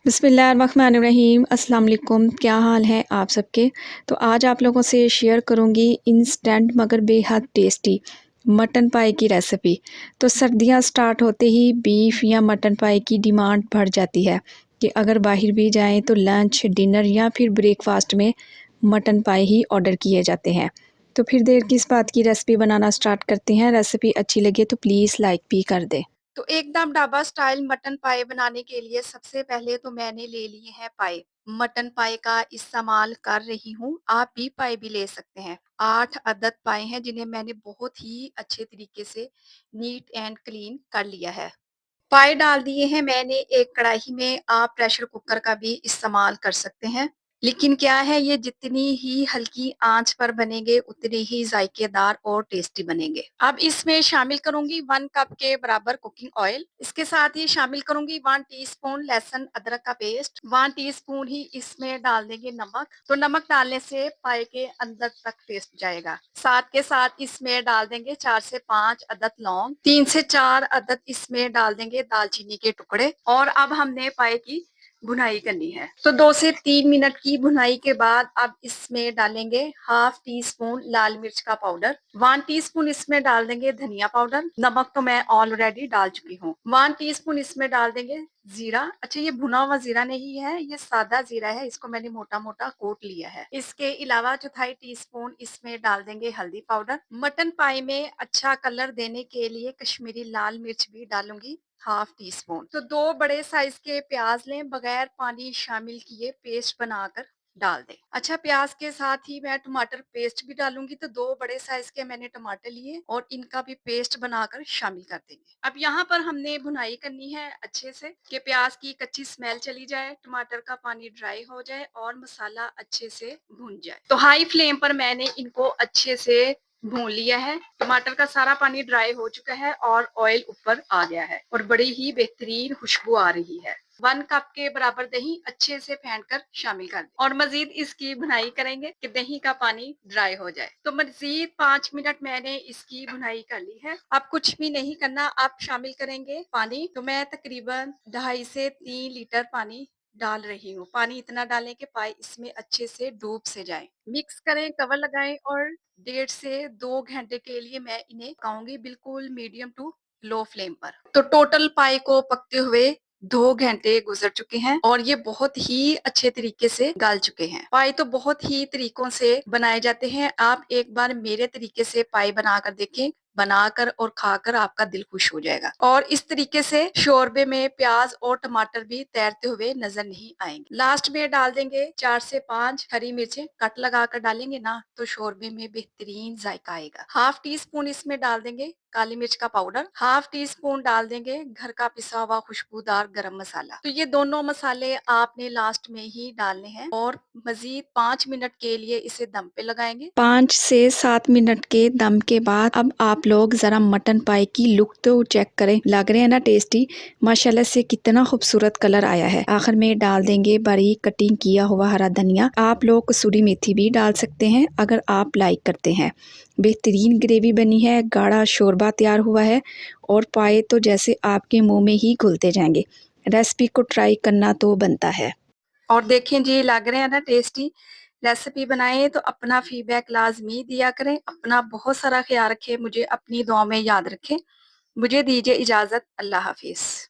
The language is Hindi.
बिस्मिल्लाहिर्रहमानिर्रहीम अस्सलाम वालेकुम। क्या हाल है आप सबके। तो आज आप लोगों से शेयर करूंगी इंस्टेंट मगर बेहद टेस्टी मटन पाई की रेसिपी। तो सर्दियां स्टार्ट होते ही बीफ या मटन पाई की डिमांड बढ़ जाती है कि अगर बाहर भी जाएं तो लंच डिनर या फिर ब्रेकफास्ट में मटन पाई ही ऑर्डर किए जाते हैं। तो फिर देर किस बात की, रेसिपी बनाना स्टार्ट करते हैं। रेसिपी अच्छी लगे तो प्लीज़ लाइक भी कर दें। तो एकदम ढाबा स्टाइल मटन पाए बनाने के लिए सबसे पहले तो मैंने ले लिए हैं पाए। मटन पाए का इस्तेमाल कर रही हूँ, आप भी पाए भी ले सकते हैं। 8 अदद पाए हैं जिन्हें मैंने बहुत ही अच्छे तरीके से नीट एंड क्लीन कर लिया है। पाए डाल दिए हैं मैंने एक कढ़ाई में, आप प्रेशर कुकर का भी इस्तेमाल कर सकते हैं। लेकिन क्या है, ये जितनी ही हल्की आंच पर बनेंगे उतने ही जायकेदार और टेस्टी बनेंगे। अब इसमें शामिल करूंगी 1 कप के बराबर कुकिंग ऑयल। इसके साथ ही शामिल करूंगी 1 टीस्पून लहसुन अदरक का पेस्ट। 1 टीस्पून ही इसमें डाल देंगे नमक। तो नमक डालने से पाए के अंदर तक टेस्ट जाएगा। साथ के साथ इसमें डाल देंगे 4 से 5 अदद लौंग, 3 से 4 अदद इसमें डाल देंगे दालचीनी के टुकड़े। और अब हमने पाए की भुनाई करनी है। तो 2 से 3 मिनट की भुनाई के बाद अब इसमें डालेंगे हाफ टी स्पून लाल मिर्च का पाउडर, 1 टीस्पून इसमें डाल देंगे धनिया पाउडर। नमक तो मैं ऑलरेडी डाल चुकी हूँ। 1 टीस्पून इसमें डाल देंगे जीरा। अच्छा, ये भुना हुआ जीरा नहीं है, ये सादा जीरा है, इसको मैंने मोटा मोटा कोट लिया है। इसके अलावा 1/4 टीस्पून इसमें डाल देंगे हल्दी पाउडर। मटन पाई में अच्छा कलर देने के लिए कश्मीरी लाल मिर्च भी डालूंगी, हाफ टी स्पून। तो 2 बड़े साइज के प्याज लें, बगैर पानी शामिल किए पेस्ट बनाकर डाल दें। अच्छा, प्याज के साथ ही मैं टमाटर पेस्ट भी डालूंगी। तो 2 बड़े साइज के मैंने टमाटर लिए और इनका भी पेस्ट बनाकर शामिल कर देंगे। अब यहाँ पर हमने भुनाई करनी है अच्छे से कि प्याज की कच्ची स्मेल चली जाए, टमाटर का पानी ड्राई हो जाए और मसाला अच्छे से भून जाए। तो हाई फ्लेम पर मैंने इनको अच्छे से भून लिया है। टमाटर का सारा पानी ड्राई हो चुका है और ऑयल ऊपर आ गया है और बड़ी ही बेहतरीन खुशबू आ रही है। 1 कप के बराबर दही अच्छे से फेंट कर शामिल कर दें और मजीद इसकी भुनाई करेंगे कि दही का पानी ड्राई हो जाए। तो मजीद 5 मिनट मैंने इसकी भुनाई कर ली है। अब कुछ भी नहीं करना, आप शामिल करेंगे पानी। तो मैं तकरीबन 2.5 से 3 लीटर पानी डाल रही हूँ। पानी इतना डालें कि पाए इसमें अच्छे से डूब से जाए। मिक्स करें, कवर लगाएं और 1.5 से 2 घंटे के लिए मैं इन्हें पकाऊंगी, बिल्कुल मीडियम टू लो फ्लेम पर। तो टोटल पाई को पकते हुए 2 घंटे गुजर चुके हैं और ये बहुत ही अच्छे तरीके से गल चुके हैं। पाई तो बहुत ही तरीकों से बनाए जाते हैं, आप एक बार मेरे तरीके से पाई बनाकर देखें, बनाकर और खाकर आपका दिल खुश हो जाएगा। और इस तरीके से शोरबे में प्याज और टमाटर भी तैरते हुए नजर नहीं आएंगे। लास्ट में डाल देंगे 4 से 5 हरी मिर्चें, कट लगाकर डालेंगे ना तो शोरबे में बेहतरीन जायका आएगा। हाफ टी स्पून इसमें डाल देंगे काली मिर्च का पाउडर, हाफ टी स्पून डाल देंगे घर का पिसा हुआ खुशबूदार गरम मसाला। तो ये दोनों मसाले आपने लास्ट में ही डालने हैं और मजीद 5 मिनट के लिए इसे दम पे लगाएंगे। 5 से 7 मिनट के दम के बाद अब आप लोग ज़रा मटन पाई की लुक तो चेक करें, लग रहे हैं ना टेस्टी। माशाल्लाह से कितना खूबसूरत कलर आया है। आखिर में डाल देंगे बारीक कटिंग किया हुआ हरा धनिया। आप लोग कसूरी मेथी भी डाल सकते हैं अगर आप लाइक करते हैं। बेहतरीन ग्रेवी बनी है, गाढ़ा शोरबा तैयार हुआ है और पाए तो जैसे आपके मुंह में ही घुलते जाएंगे। रेसिपी को ट्राई करना तो बनता है। और देखें जी, लग रहे हैं ना टेस्टी। रेसिपी बनाएं तो अपना फीडबैक लाजमी दिया करें। अपना बहुत सारा ख्याल रखें, मुझे अपनी दुआ में याद रखें। मुझे दीजिए इजाजत। अल्लाह हाफिज।